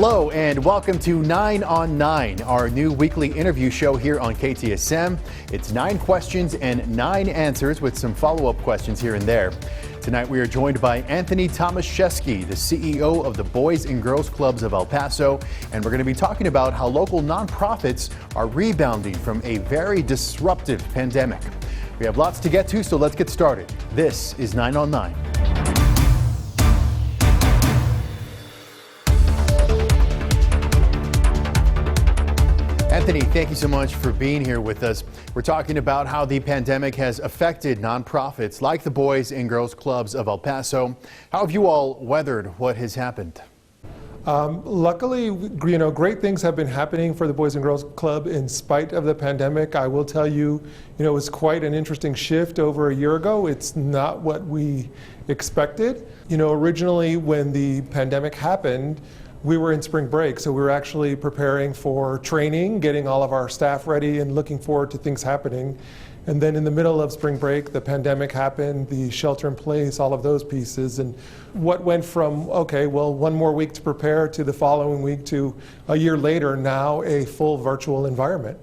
Hello and welcome to 9 on 9, our new weekly interview show here on KTSM. It's 9 questions and 9 answers with some follow-up questions here and there. Tonight we are joined by Anthony Tomaszewski, the CEO of the Boys and Girls Clubs of El Paso, and we're going to be talking about how local nonprofits are rebounding from a very disruptive pandemic. We have lots to get to, so let's get started. This is 9 on 9. Anthony, thank you so much for being here with us. We're talking about how the pandemic has affected nonprofits like the Boys and Girls Clubs of El Paso. How have you all weathered what has happened? Luckily, great things have been happening for the Boys and Girls Club in spite of the pandemic. I will tell you, it was quite an interesting shift over a year ago. It's not what we expected. Originally when the pandemic happened, we were in spring break, so we were actually preparing for training, getting all of our staff ready and looking forward to things happening. And then in the middle of spring break, the pandemic happened, the shelter in place, all of those pieces. And what went from, okay, well, one more week to prepare to the following week to a year later, now a full virtual environment.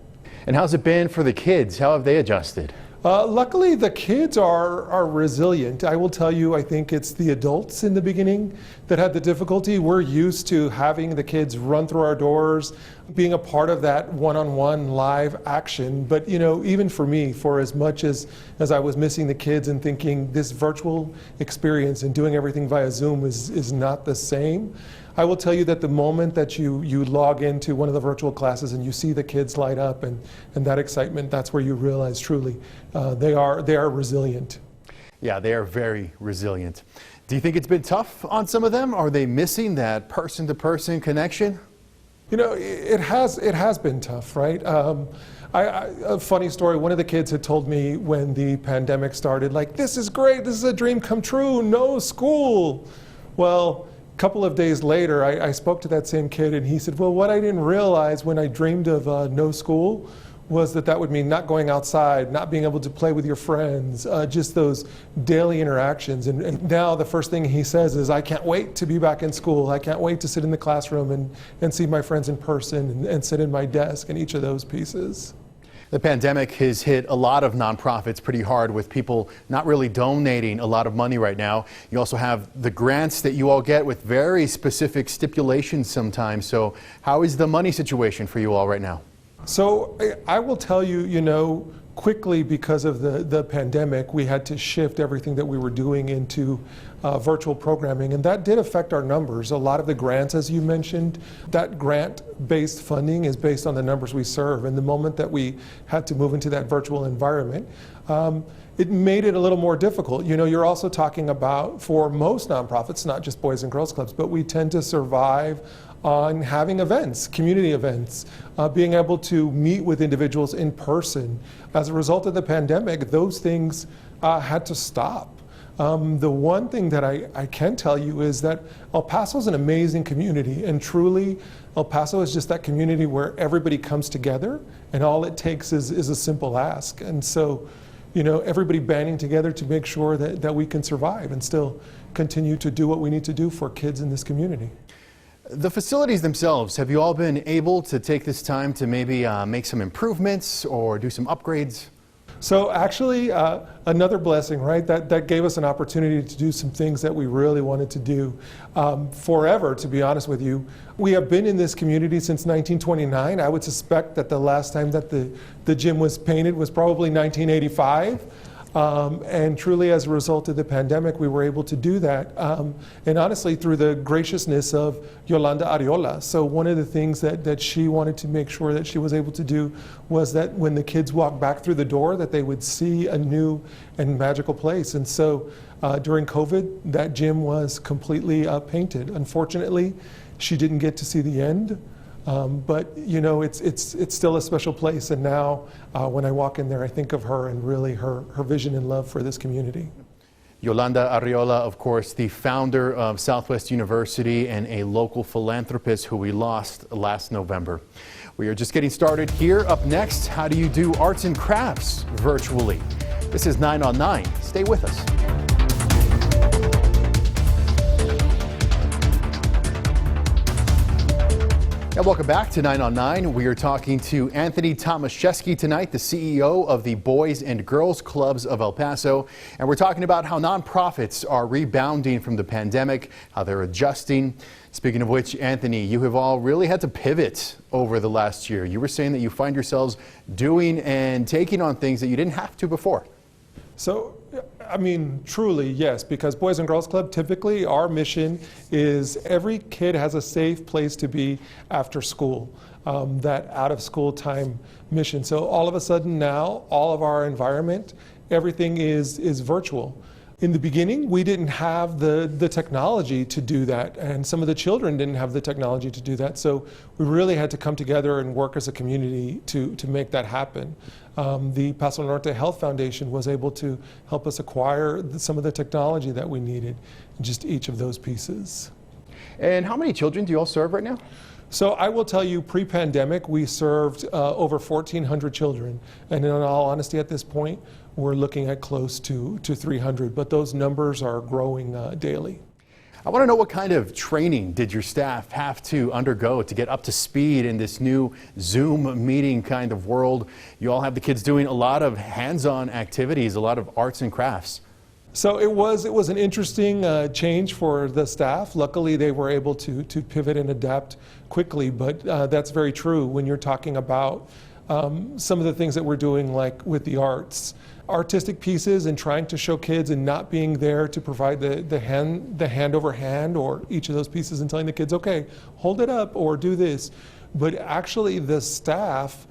And how's it been for the kids? How have they adjusted? Luckily, the kids are resilient. I will tell you, I think it's the adults in the beginning that had the difficulty. We're used to having the kids run through our doors, being a part of that one-on-one live action. But, even for me, for as much as I was missing the kids and thinking this virtual experience and doing everything via Zoom is not the same, I will tell you that the moment that you log into one of the virtual classes and you see the kids light up and that excitement, that's where you realize truly they are resilient. Yeah, they are very resilient. Do you think it's been tough on some of them? Are they missing that person-to-person connection? It has been tough, right? A funny story, one of the kids had told me when the pandemic started, like, this is great, this is a dream come true, no school. Well, a couple of days later, I spoke to that same kid and he said, well, what I didn't realize when I dreamed of no school was that would mean not going outside, not being able to play with your friends, just those daily interactions. And now the first thing he says is, I can't wait to be back in school. I can't wait to sit in the classroom and see my friends in person and sit in my desk and each of those pieces. The pandemic has hit a lot of nonprofits pretty hard with people not really donating a lot of money right now. You also have the grants that you all get with very specific stipulations sometimes. So how is the money situation for you all right now? So I will tell you, quickly because of the pandemic, we had to shift everything that we were doing into virtual programming, and that did affect our numbers. A lot of the grants, as you mentioned, that grant-based funding is based on the numbers we serve, and the moment that we had to move into that virtual environment, it made it a little more difficult. You're also talking about, for most nonprofits, not just Boys and Girls Clubs, but we tend to survive on having events, community events, being able to meet with individuals in person. As a result of the pandemic, those things had to stop. The one thing that I can tell you is that El Paso is an amazing community, and truly El Paso is just that community where everybody comes together and all it takes is a simple ask. And so, everybody banding together to make sure that we can survive and still continue to do what we need to do for kids in this community. The facilities themselves, have you all been able to take this time to maybe make some improvements or do some upgrades? So actually, another blessing, right? That gave us an opportunity to do some things that we really wanted to do forever, to be honest with you. We have been in this community since 1929. I would suspect that the last time that the gym was painted was probably 1985. And truly, as a result of the pandemic, we were able to do that. And honestly, through the graciousness of Yolanda Ariola. So one of the things that she wanted to make sure that she was able to do was that when the kids walked back through the door, that they would see a new and magical place. And so during COVID, that gym was completely painted. Unfortunately, she didn't get to see the end. But it's still a special place, and now when I walk in there, I think of her and really her vision and love for this community. Yolanda Ariola, of course, the founder of Southwest University and a local philanthropist who we lost last November. We are just getting started here. Up next, how do you do arts and crafts virtually? This is 9 on 9. Stay with us. And welcome back to 9 on 9. We are talking to Anthony Tomaszewski tonight, the CEO of the Boys and Girls Clubs of El Paso. And we're talking about how nonprofits are rebounding from the pandemic, how they're adjusting. Speaking of which, Anthony, you have all really had to pivot over the last year. You were saying that you find yourselves doing and taking on things that you didn't have to before. So, I mean, truly, yes, because Boys and Girls Club, typically our mission is every kid has a safe place to be after school, that out of school time mission. So all of a sudden now, all of our environment, everything is virtual. In the beginning, we didn't have the technology to do that, and some of the children didn't have the technology to do that. So we really had to come together and work as a community to make that happen. The Paso Norte Health Foundation was able to help us acquire some of the technology that we needed, just each of those pieces. And how many children do you all serve right now? So I will tell you, pre-pandemic, we served over 1,400 children. And in all honesty, at this point, we're looking at close to 300, but those numbers are growing daily. I want to know, what kind of training did your staff have to undergo to get up to speed in this new Zoom meeting kind of world? You all have the kids doing a lot of hands-on activities, a lot of arts and crafts. So it was an interesting change for the staff. Luckily, they were able to pivot and adapt quickly, but that's very true when you're talking about some of the things that we're doing, like with the artistic pieces, and trying to show kids and not being there to provide the hand over hand or each of those pieces and telling the kids, okay, hold it up or do this. But actually the staff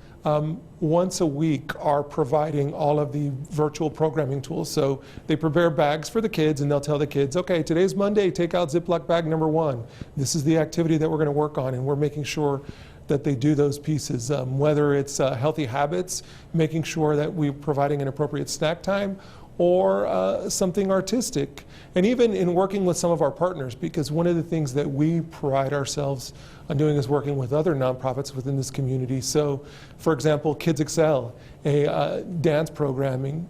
once a week are providing all of the virtual programming tools. So they prepare bags for the kids and they'll tell the kids, okay, today's Monday, take out Ziploc bag number 1. This is the activity that we're going to work on, and we're making sure that they do those pieces, whether it's healthy habits, making sure that we're providing an appropriate snack time, or something artistic. And even in working with some of our partners, because one of the things that we pride ourselves on doing is working with other nonprofits within this community. So, for example, Kids Excel, a dance programming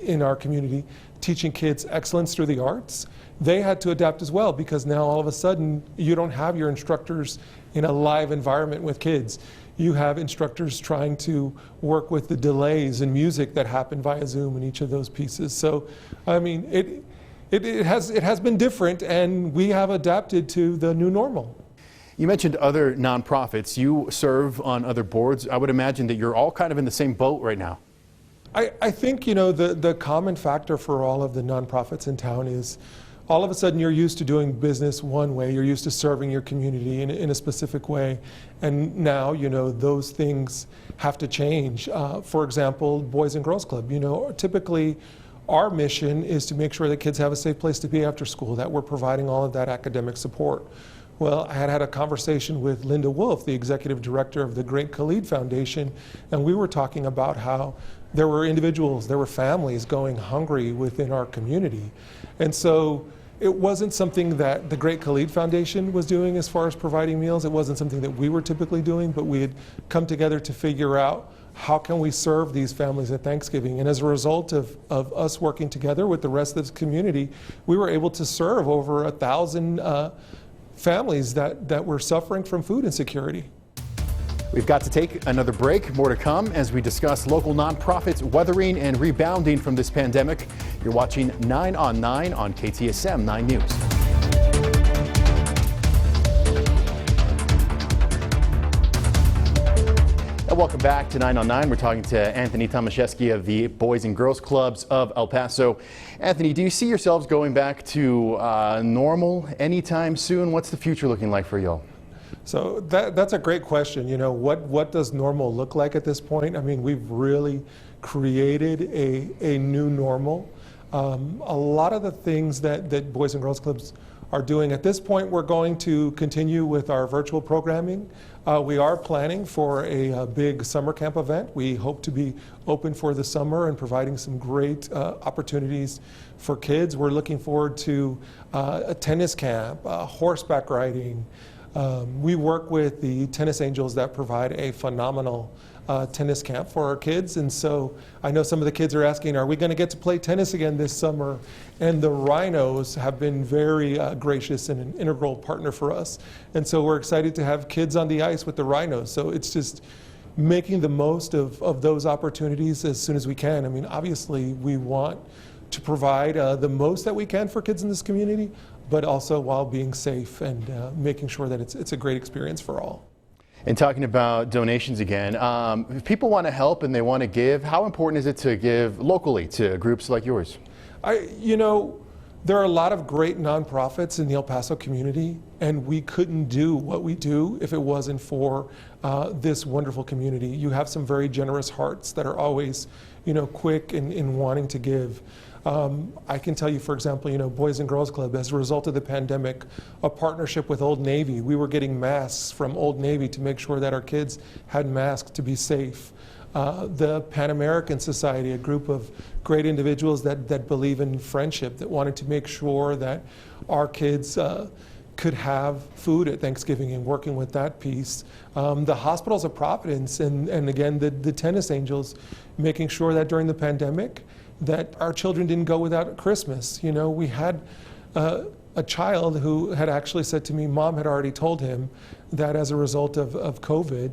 in our community, teaching kids excellence through the arts. They had to adapt as well, because now all of a sudden you don't have your instructors in a live environment with kids. You have instructors trying to work with the delays in music that happen via Zoom in each of those pieces. So, I mean, it has been different, and we have adapted to the new normal. You mentioned other nonprofits. You serve on other boards. I would imagine that you're all kind of in the same boat right now. I think, you know, the common factor for all of the nonprofits in town is all of a sudden you're used to doing business one way, you're used to serving your community in a specific way, and now, you know, those things have to change. For example, Boys and Girls Club, you know, typically our mission is to make sure that kids have a safe place to be after school, that we're providing all of that academic support. Well, I had a conversation with Linda Wolf, the executive director of the Great Khalid Foundation, and we were talking about how there were individuals, there were families going hungry within our community. And so it wasn't something that the Great Khalid Foundation was doing as far as providing meals. It wasn't something that we were typically doing, but we had come together to figure out how can we serve these families at Thanksgiving. And as a result of us working together with the rest of the community, we were able to serve over 1,000 families that were suffering from food insecurity. We've got to take another break. More to come as we discuss local nonprofits weathering and rebounding from this pandemic. You're watching 9 on 9 on KTSM 9 News. And welcome back to 9 on 9. We're talking to Anthony Tomaszewski of the Boys and Girls Clubs of El Paso. Anthony, do you see yourselves going back to normal anytime soon? What's the future looking like for y'all? So that's a great question. You know, what does normal look like at this point? I mean, we've really created a new normal. A lot of the things that Boys and Girls Clubs are doing at this point, we're going to continue with our virtual programming. We are planning for a big summer camp event. We hope to be open for the summer and providing some great opportunities for kids. We're looking forward to a tennis camp, horseback riding, We work with the Tennis Angels that provide a phenomenal tennis camp for our kids, and so I know some of the kids are asking, are we going to get to play tennis again this summer? And the Rhinos have been very gracious and an integral partner for us, and so we're excited to have kids on the ice with the Rhinos. So it's just making the most of those opportunities as soon as we can. I mean, obviously we want to provide the most that we can for kids in this community, but also while being safe and making sure that it's a great experience for all. And talking about donations again, if people want to help and they want to give, how important is it to give locally to groups like yours? There are a lot of great nonprofits in the El Paso community, and we couldn't do what we do if it wasn't for this wonderful community. You have some very generous hearts that are always, quick in wanting to give. I can tell you, for example, Boys and Girls Club, as a result of the pandemic, a partnership with Old Navy. We were getting masks from Old Navy to make sure that our kids had masks to be safe. The Pan American Society, a group of great individuals that believe in friendship, that wanted to make sure that our kids could have food at Thanksgiving, and working with that piece. The Hospitals of Providence and again the Tennis Angels, making sure that during the pandemic that our children didn't go without Christmas. We had a child who had actually said to me, Mom had already told him that as a result of COVID,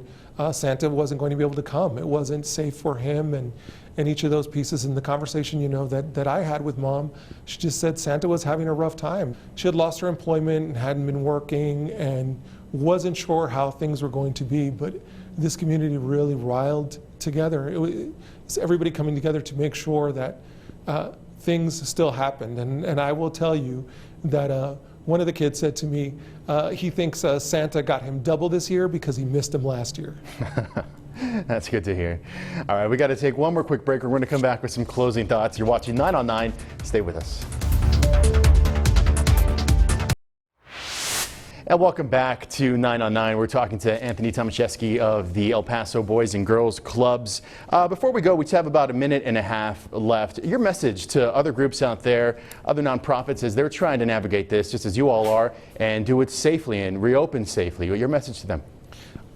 Santa wasn't going to be able to come. It wasn't safe for him, and each of those pieces. In the conversation, that I had with Mom, she just said Santa was having a rough time. She had lost her employment and hadn't been working and wasn't sure how things were going to be, but this community really riled together. It was everybody coming together to make sure that things still happened. And I will tell you that one of the kids said to me, he thinks Santa got him double this year because he missed him last year. That's good to hear. All right, we got to take one more quick break. We're going to come back with some closing thoughts. You're watching 9 on 9. Stay with us. And welcome back to 9 on 9. We're talking to Anthony Tomaszewski of the El Paso Boys and Girls Clubs. Before we go, we have about a minute and a half left. Your message to other groups out there, other nonprofits, as they're trying to navigate this, just as you all are, and do it safely and reopen safely. Your message to them?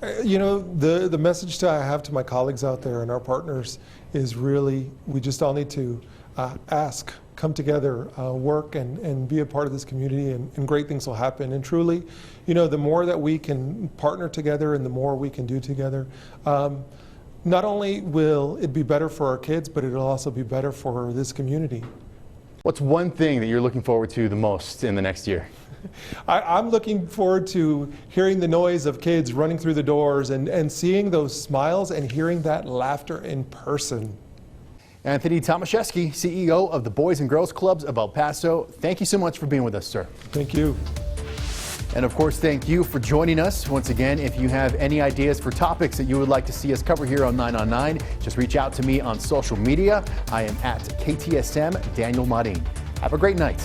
The message I have to my colleagues out there and our partners is really, we just all need to come together, work and be a part of this community, and great things will happen. And truly, the more that we can partner together and the more we can do together, not only will it be better for our kids, but it'll also be better for this community. What's one thing that you're looking forward to the most in the next year? I'm looking forward to hearing the noise of kids running through the doors and seeing those smiles and hearing that laughter in person. Anthony Tomaszewski, CEO of the Boys and Girls Clubs of El Paso. Thank you so much for being with us, sir. Thank you. And of course, thank you for joining us. Once again, if you have any ideas for topics that you would like to see us cover here on 9 on 9, just reach out to me on social media. I am at KTSM Daniel Marin. Have a great night.